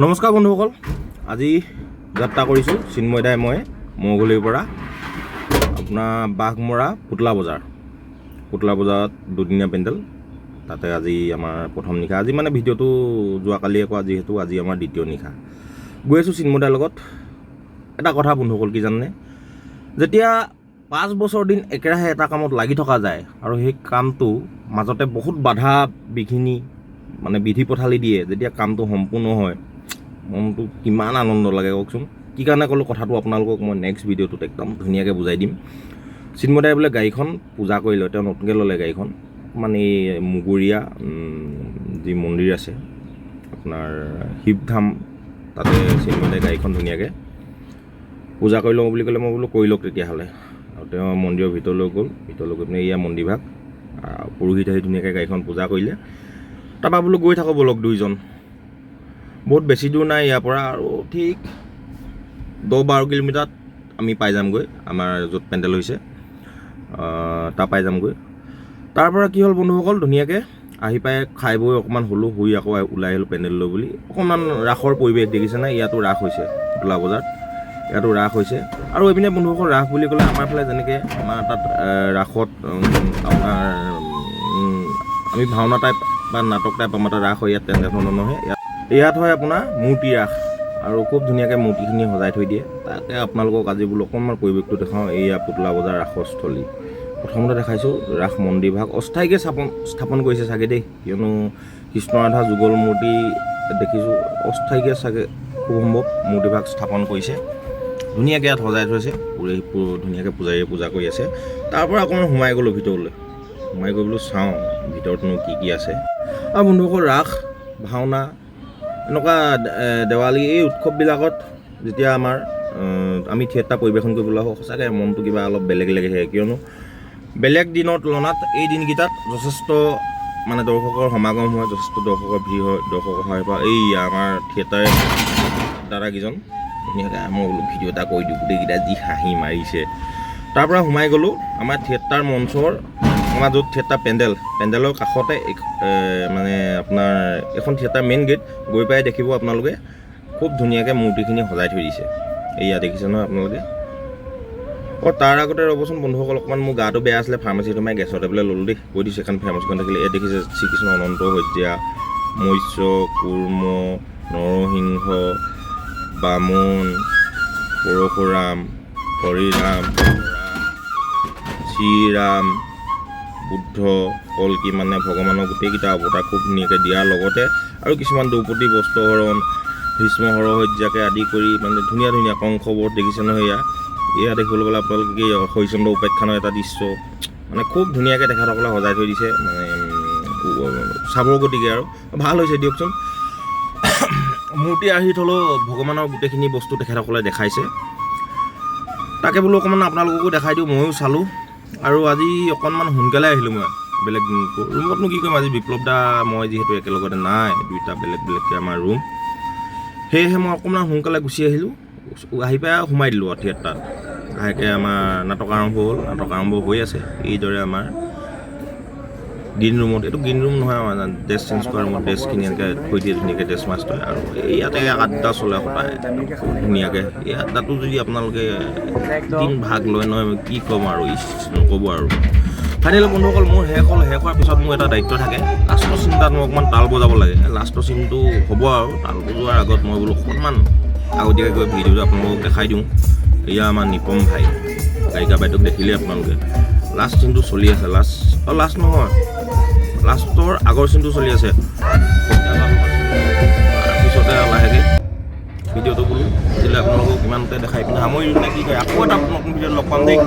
নমস্কাৰ বন্ধুসকল, আজি যাত্ৰা কৰিছোঁ চিন্ময়দাই মই মঙগলীৰ পৰা আপোনাৰ বাঘমৰা পুতলা বজাৰত দুদিনীয়া পেণ্ডেল। তাতে আজি আমাৰ প্ৰথম নিশা। আজি মানে ভিডিঅ'টো যোৱাকালি আকৌ যিহেতু আজি আমাৰ দ্বিতীয় নিশা গৈ আছোঁ চিন্ময়দাৰ লগত। এটা কথা বন্ধুসকল কি জানে, যেতিয়া 5 বছৰ দিন একেৰাহে এটা কামত লাগি থকা যায় আৰু সেই কামটো মাজতে বহুত বাধা বিঘিনি মানে বিধি পথালি দিয়ে, যেতিয়া কামটো সম্পূৰ্ণ হয় মনটো কিমান আনন্দ লাগে কওকচোন। কি কাৰণে ক'লোঁ কথাটো আপোনালোকক মই নেক্সট ভিডিঅ'টোত একদম ধুনীয়াকৈ বুজাই দিম। চিন্ময়দাই বোলে গাড়ীখন পূজা কৰি লয়, তেওঁ নতুনকৈ ল'লে গাড়ীখন। মানে এই মুগুৰীয়া যি মন্দিৰ আছে আপোনাৰ শিৱধাম, তাতে চিন্ময়দাই গাড়ীখন ধুনীয়াকৈ পূজা কৰি লওঁ বুলি ক'লে। মই বোলো কৰি লওক তেতিয়াহ'লে। আৰু তেওঁ মন্দিৰৰ ভিতৰলৈ গ'ল গৈ পিনে এয়া মন্দিৰভাগ পুৰোহিত আহি ধুনীয়াকৈ গাড়ীখন পূজা কৰিলে। তাৰপৰা বোলো গৈ থাকোঁ ব'লক দুইজন। বহুত বেছি দূৰ নাই ইয়াৰ পৰা, আৰু ঠিক 10-12 কিলোমিটাৰত আমি পাই যামগৈ আমাৰ য'ত পেণ্ডেল হৈছে, তাৰ পাই যামগৈ। তাৰ পৰা কি হ'ল বন্ধুসকল, ধুনীয়াকৈ আহি পাই খাই বৈ অকণমান হ'লোঁ, শুই আকৌ ওলাই আহিলোঁ পেণ্ডেললৈ বুলি। অকণমান ৰাসৰ পৰিৱেশ দেখিছে নাই, ইয়াতো ৰাস হৈছে পুতলা বজাৰত, ইয়াতো ৰাস হৈছে। আৰু এইপিনে বন্ধুসকল ৰাস বুলি ক'লে আমাৰ ফালে যেনেকৈ আমাৰ তাত ৰাসত আপোনাৰ আমি ভাওনা টাইপ বা নাটক টাইপ আমাৰ তাত ৰাস হয়, ইয়াত তেনেধৰণৰ নহয়। ইয়াত হয় আপোনাৰ মূৰ্তি ৰাস, আৰু খুব ধুনীয়াকৈ মূৰ্তিখিনি সজাই থৈ দিয়ে। তাকে আপোনালোকক আজি বোলো অকণমান পৰিৱেশটো দেখাওঁ। এয়া পুতলা বজাৰ ৰাসস্থলী। প্ৰথমতে দেখাইছোঁ ৰাস মন্দিৰভাগ অস্থায়ীকৈ স্থাপন কৰিছে চাগে দেই, কিয়নো কৃষ্ণ ৰাধা যুগল মূৰ্তি দেখিছোঁ। অস্থায়ীকৈ চাগে খুব সম্ভৱ মূৰ্তিভাগ স্থাপন কৰিছে, ধুনীয়াকৈ ইয়াত সজাই থৈছে। ধুনীয়াকৈ পূজাৰীয়ে পূজা কৰি আছে। তাৰ পৰা অকণমান সোমাই গ'লোঁ ভিতৰলৈ, সোমাই গৈ বোলো চাওঁ ভিতৰতনো কি আছে। আৰু বন্ধুসকল ৰাস ভাওনা এনেকুৱা দেৱালী এই উৎসৱবিলাকত যেতিয়া আমি থিয়েটাৰ পৰিৱেশন কৰিবলৈ আহোঁ, সঁচাকৈ মনটো কিবা অলপ বেলেগ লাগি থাকে। কিয়নো বেলেগ দিনৰ তুলনাত এই দিনকেইটাত যথেষ্ট মানে দৰ্শকৰ সমাগম হয়, যথেষ্ট দৰ্শকৰ ভিৰ হয়, দৰ্শকৰ সহায় পৰা এই আমাৰ থিয়েটাৰ দাদাকেইজন ধুনীয়াকৈ মই বোলো ভিডিঅ' এটা কৰি দিওঁ, গোটেইকেইটা যি হাঁহি মাৰিছে। তাৰ পৰা সোমাই গ'লোঁ আমাৰ থিয়েটাৰ মঞ্চৰ, আমাৰ য'ত থিয়েটাৰ পেণ্ডেলৰ কাষতে মানে আপোনাৰ এখন থিয়েটাৰ মেইন গেট। গৈ পাই দেখিব আপোনালোকে খুব ধুনীয়াকৈ মূৰ্তিখিনি সজাই থৈ দিছে। এয়া দেখিছে নহয় আপোনালোকে। তাৰ আগতে ৰ'বচোন বন্ধুসকল, অকণমান মোৰ গাটো বেয়া আছিলে, ফাৰ্মাচীত সোমাই গেছৰ টেবলেট ল'লোঁ দেই, কৈ দিছোঁ এখন ফাৰ্মাচীখন থাকিলে। ইয়াত দেখিছে শ্ৰীকৃষ্ণ অনন্ত শয্যা, মৎস্য কুৰ্ম, নৰসিংহ, বামন, পৰশুৰাম, হৰিৰাম, শ্ৰীৰাম, বুদ্ধ, কল্কি, মানে ভগৱানৰ গোটেইকেইটা অৱতাৰ খুব ধুনীয়াকৈ দিয়াৰ লগতে আৰু কিছুমান দ্ৰৌপদী বস্ত্ৰহৰণ, ভীষ্ম হৰসজ্যাকে আদি কৰি মানে ধুনীয়া ধুনীয়া কংসবধ দেখিছে নহয়। এয়া দেখিবলৈ গ'লে আপোনালোকে কি হৰিচন্দ্ৰ উপাখ্যানৰ এটা দৃশ্য, মানে খুব ধুনীয়াকৈ তেখেতসকলে সজাই থৈ দিছে, মানে চাবৰ গতিকে আৰু ভাল হৈছে দিয়কচোন। মূৰ্তি আৰ্হিত হ'লেও ভগৱানৰ গোটেইখিনি বস্তু তেখেতসকলে দেখাইছে। তাকে বোলো অকণমান আপোনালোককো দেখাই দিওঁ, ময়ো চালোঁ। আৰু আজি অকণমান সোনকালে আহিলোঁ মই, বেলেগ ৰুমতনো কি কৰিম। আজি বিপ্লৱ দা মই যিহেতু একেলগতে নাই, দুইটা বেলেগ বেলেগকৈ আমাৰ ৰুম, সেয়েহে মই অকণমান সোনকালে গুচি আহিলোঁ। আহি পাই সোমাই দিলোঁ আৰু থিয়েটাৰত। লাহেকৈ আমাৰ নাটক আৰম্ভ হ'ল, নাটক আৰম্ভ হৈ আছে। এইদৰে আমাৰ গ্ৰীণ ৰুমত, এইটো গ্ৰীণ ৰুম নহয়, আমাৰ ড্ৰেছ চেঞ্জ কৰা ৰুমত ড্ৰেছখিনি এনেকৈ থৈ দিয়ে ধুনীয়াকৈ, ড্ৰেছ মাষ্টৰ। আৰু ইয়াতে আড্ডা চলে সদায় ধুনীয়াকৈ। এই আড্ডাটো যদি আপোনালোকে দিন ভাগ লয় নহয়, কি ক'ম আৰু নক'ব আৰু। ফাইনেল বন্ধুসকল মোৰ শেষ হ'ল। শেষ হোৱাৰ পিছত মোৰ এটা দায়িত্ব থাকে, লাষ্টৰ চিনটাত মই অকণমান তাল বজাব লাগে। লাষ্টৰ চিনটো হ'ব আৰু তাল বজোৱাৰ আগত মই বোলো অকণমান আগতীয়াকৈ গৈ ভিডিঅ'টো আপোনালোকক দেখাই দিওঁ। এয়া আমাৰ নিপম ভাই, গায়িকা বাইদেউক দেখিলে আপোনালোকে। লাষ্ট চিনটো চলি আছে, লাষ্ট নহয়, লাষ্টৰ আগৰ চিনটো চলি আছে। তাৰপিছতে লাহেকৈ ভিডিঅ'টো বোলো আজিলৈ আপোনালোকক ইমানতে দেখাই পিনে সামৰি দিওঁ নে কি কয়। আকৌ এটা নতুন ভিডিঅ'ত লগ পাম দেই।